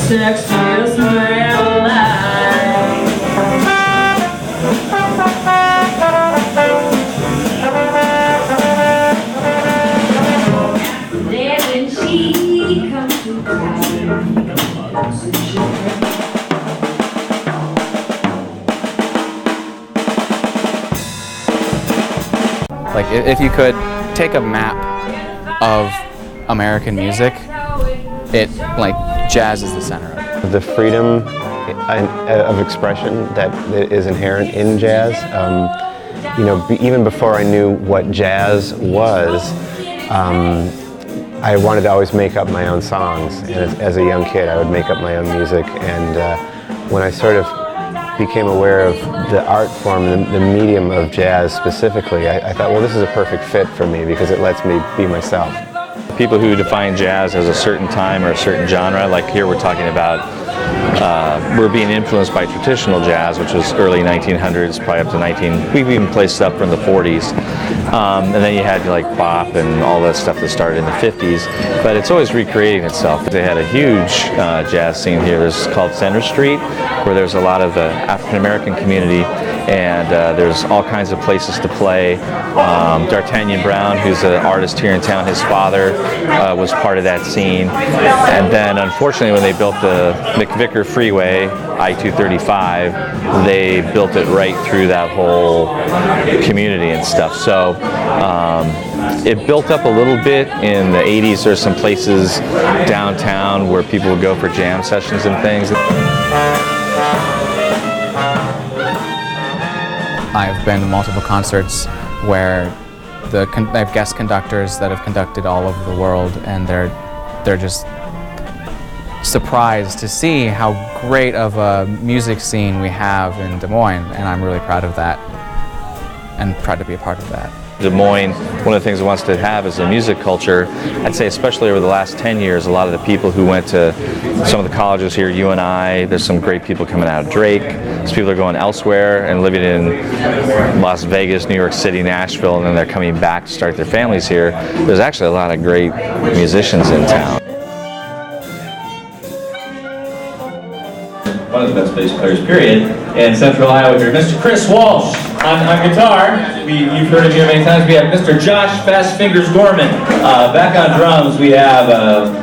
sexiest man alive. Then when she comes to cry, like if you could take a map of American music, like jazz is the center of it. The freedom of expression that is inherent in jazz. You know, even before I knew what jazz was, I wanted to always make up my own songs. And as a young kid, I would make up my own music. And when I sort of became aware of the art form, the medium of jazz specifically, I thought, well, this is a perfect fit for me because it lets me be myself. People who define jazz as a certain time or a certain genre, like here we're talking about, we're being influenced by traditional jazz, which was early 1900s, probably up to we've even placed up from the 40s. And then you had like bop and all that stuff that started in the 50s, but it's always recreating itself. They had a huge jazz scene here. There's called Center Street, where there's a lot of the African American community, and there's all kinds of places to play. D'Artagnan Brown, who's an artist here in town, his father was part of that scene. And then unfortunately when they built the McVicker Freeway, I-235, they built it right through that whole community and stuff. So it built up a little bit in the 80s. There's some places downtown where people would go for jam sessions and things. I've been to multiple concerts where I have guest conductors that have conducted all over the world, and they're just surprised to see how great of a music scene we have in Des Moines, and I'm really proud of that and proud to be a part of that. Des Moines, one of the things it wants to have is a music culture. I'd say especially over the last 10 years, a lot of the people who went to some of the colleges here, UNI, there's some great people coming out of Drake. Some people are going elsewhere and living in Las Vegas, New York City, Nashville, and then they're coming back to start their families here. There's actually a lot of great musicians in town. One of the best bass players, period, in Central Iowa here, Mr. Chris Walsh on guitar. You've heard him here many times. We have Mr. Josh Fast Fingers Gorman. Back on drums, we have,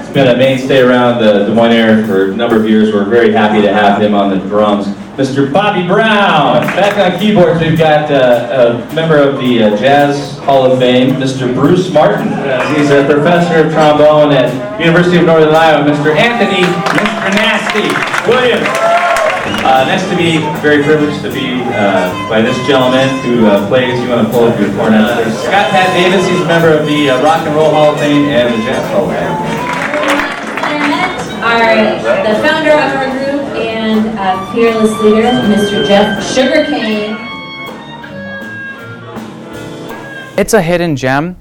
it's been a mainstay around the Des Moines area for a number of years. We're very happy to have him on the drums. Mr. Bobby Brown. Back on keyboards, we've got a member of the Jazz Hall of Fame, Mr. Bruce Martin. He's a professor of trombone at University of Northern Iowa. Mr. Anthony, Mr. Nasty Williams. Next to me, very privileged to be by this gentleman who plays, you want to pull up your cornet. Scott Pat Davis, he's a member of the Rock and Roll Hall of Fame and the Jazz Hall of Fame. Clarinet are the founder of our group and fearless leader, Mr. Jeff Sugarcane. It's a hidden gem.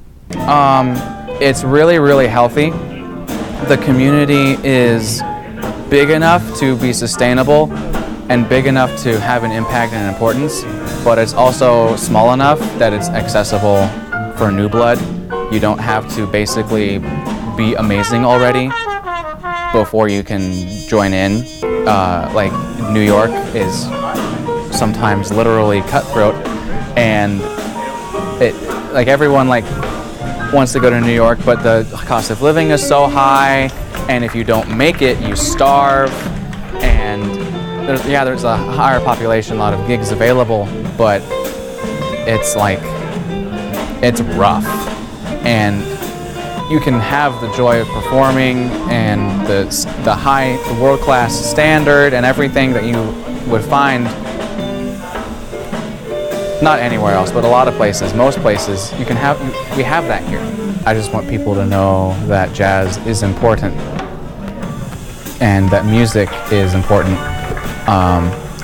It's really, really healthy. The community is big enough to be sustainable and big enough to have an impact and importance, but it's also small enough that it's accessible for new blood. You don't have to basically be amazing already before you can join in. Like New York is sometimes literally cutthroat, and like everyone wants to go to New York, but the cost of living is so high, and if you don't make it, you starve. And there's a higher population, a lot of gigs available, but it's rough. And you can have the joy of performing and the high, world-class standard and everything that you would find not anywhere else, but a lot of places, most places, we have that here. I just want people to know that jazz is important and that music is important,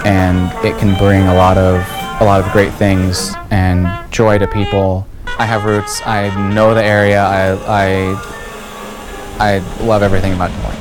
and it can bring a lot of great things and joy to people. I have roots. I know the area. I love everything about Des Moines.